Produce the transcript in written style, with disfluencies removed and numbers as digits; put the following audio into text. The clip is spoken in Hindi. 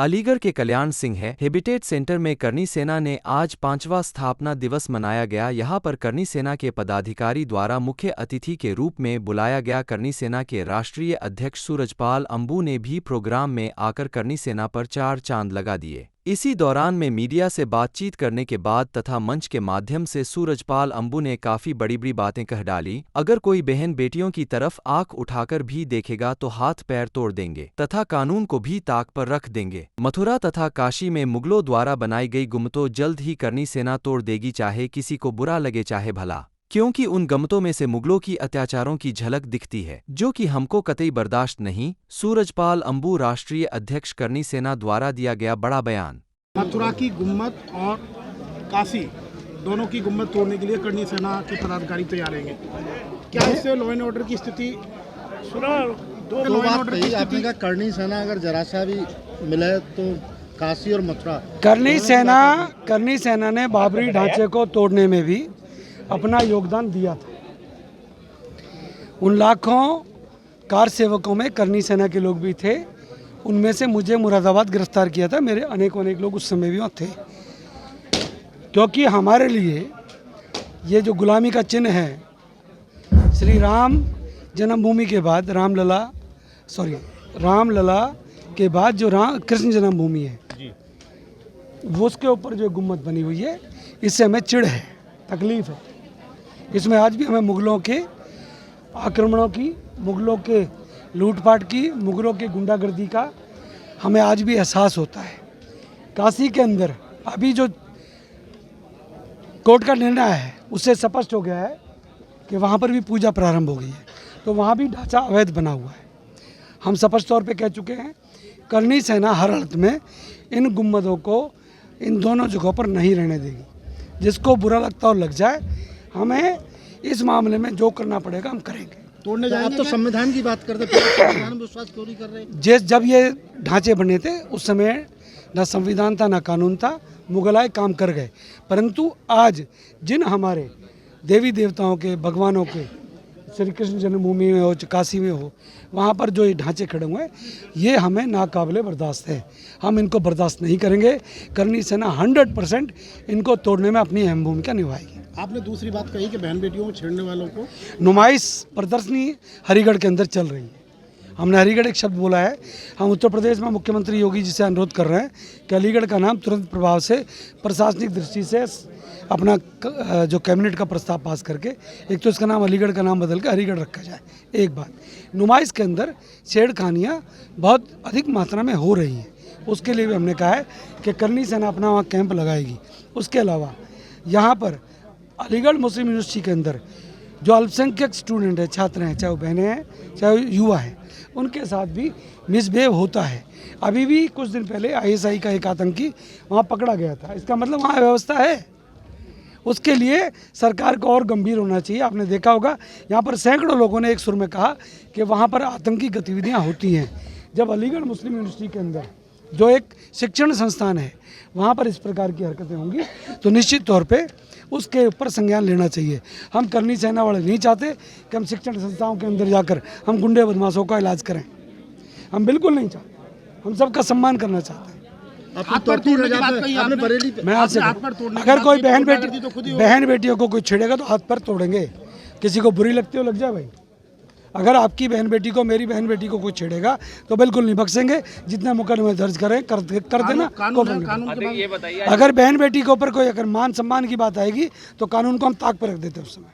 अलीगढ़ के कल्याण सिंह है हेबिटेट सेंटर में करनी सेना ने आज 5वां स्थापना दिवस मनाया गया। यहां पर करनी सेना के पदाधिकारी द्वारा मुख्य अतिथि के रूप में बुलाया गया। करनी सेना के राष्ट्रीय अध्यक्ष सूरजपाल अंबू ने भी प्रोग्राम में आकर करनी सेना पर 4 चांद लगा दिए। इसी दौरान में मीडिया से बातचीत करने के बाद तथा मंच के माध्यम से सूरजपाल अंबू ने काफी बड़ी बातें कह डाली। अगर कोई बहन बेटियों की तरफ आंख उठाकर भी देखेगा तो हाथ पैर तोड़ देंगे तथा कानून को भी ताक पर रख देंगे। मथुरा तथा काशी में मुगलों द्वारा बनाई गई गुम्मतों जल्द ही करनी सेना तोड़ देगी, चाहे किसी को बुरा लगे चाहे भला, क्योंकि उन गम्मतों में से मुगलों की अत्याचारों की झलक दिखती है, जो कि हमको कतई बर्दाश्त नहीं। सूरजपाल अंबू राष्ट्रीय अध्यक्ष करनी सेना द्वारा दिया गया बड़ा बयान। मथुरा की गुम्मत और काशी दोनों की गुम्मत तोड़ने के लिए करनी सेना के पदाधिकारी तैयार रहेंगे। क्या इससे लॉ एंड ऑर्डर की स्थिति दो बात कही आपने कहा, करनी सेना अगर जरा सा भी मिले तो काशी और मथुरा। करनी सेना ने बाबरी ढांचे को तोड़ने में भी अपना योगदान दिया था। उन लाखों कार सेवकों में करनी सेना के लोग भी थे। उनमें से मुझे मुरादाबाद गिरफ्तार किया था। मेरे अनेक लोग उस समय भी वहाँ थे, क्योंकि हमारे लिए ये जो गुलामी का चिन्ह है, श्री राम जन्मभूमि के बाद रामलला के बाद जो कृष्ण जन्मभूमि है वो उसके ऊपर जो गुम्मत बनी हुई है, इससे हमें चिढ़ है, तकलीफ है। इसमें आज भी हमें मुगलों के आक्रमणों की, मुगलों के लूटपाट की, मुगलों की गुंडागर्दी का हमें आज भी एहसास होता है। काशी के अंदर अभी जो कोर्ट का निर्णय है उससे स्पष्ट हो गया है कि वहाँ पर भी पूजा प्रारंभ हो गई है, तो वहाँ भी ढांचा अवैध बना हुआ है। हम स्पष्ट तौर पे कह चुके हैं, करनी सेना हर हालत में इन गुम्मदों को इन दोनों जगहों पर नहीं रहने देगी। जिसको बुरा लगता हो लग जाए, हमें इस मामले में जो करना पड़ेगा हम करेंगे। तोड़ने जाएंगे। आप तो संविधान की बात करते, संविधान में विश्वास क्यों नहीं कर रहे? जब ये ढांचे बने थे उस समय ना संविधान था ना कानून था, मुगलाए काम कर गए। परंतु आज जिन हमारे देवी देवताओं के, भगवानों के, श्री कृष्ण जन्मभूमि में हो, काशी में हो, वहाँ पर जो ये ढांचे खड़े हुए हैं, ये हमें नाकाबिले बर्दाश्त है। हम इनको बर्दाश्त नहीं करेंगे। करनी सेना 100% इनको तोड़ने में अपनी अहम भूमिका निभाएगी। आपने दूसरी बात कही कि बहन बेटियों को छेड़ने वालों को नुमाइश प्रदर्शनी हरिगढ़ के अंदर चल रही है। हमने हरिगढ़ एक शब्द बोला है। हम उत्तर प्रदेश में मुख्यमंत्री योगी जी से अनुरोध कर रहे हैं कि अलीगढ़ का नाम तुरंत प्रभाव से प्रशासनिक दृष्टि से अपना जो कैबिनेट का प्रस्ताव पास करके एक तो इसका नाम अलीगढ़ का नाम बदल के हरिगढ़ रखा जाए। एक बात, नुमाइश के अंदर छेड़खानियाँ बहुत अधिक मात्रा में हो रही हैं, उसके लिए भी हमने कहा है कि करनी सेना अपना वहाँ कैंप लगाएगी। उसके अलावा यहाँ पर अलीगढ़ मुस्लिम यूनिवर्सिटी के अंदर जो अल्पसंख्यक स्टूडेंट है, छात्र हैं, चाहे वो बहनें हैं चाहे वो युवा हैं, उनके साथ भी मिसबिहेव होता है। अभी भी कुछ दिन पहले ISI का एक आतंकी वहाँ पकड़ा गया था। इसका मतलब वहाँ व्यवस्था है। उसके लिए सरकार को और गंभीर होना चाहिए। आपने देखा होगा यहाँ पर सैकड़ों लोगों ने एक सुर में कहा कि वहाँ पर आतंकी गतिविधियाँ होती हैं। जब अलीगढ़ मुस्लिम यूनिवर्सिटी के अंदर जो एक शिक्षण संस्थान है, वहाँ पर इस प्रकार की हरकतें होंगी तो निश्चित तौर पे उसके ऊपर संज्ञान लेना चाहिए। हम करनी सेना वाले नहीं चाहते कि हम शिक्षण संस्थाओं के अंदर जाकर हम गुंडे बदमाशों का इलाज करें। हम बिल्कुल नहीं चाहते। हम सबका सम्मान करना चाहते हैं। मैं आपसे, अगर कोई बहन बेटियों को कोई छेड़ेगा तो हाथ पैर तोड़ेंगे। किसी को बुरी लगती हो लग जाए भाई। अगर आपकी बहन बेटी को, मेरी बहन बेटी को कोई छेड़ेगा तो बिल्कुल नहीं बख्शेंगे। जितने मुकदमे दर्ज करें कर देना। अगर बहन बेटी के ऊपर कोई अगर मान सम्मान की बात आएगी तो कानून को हम ताक पर रख देते हैं उस समय।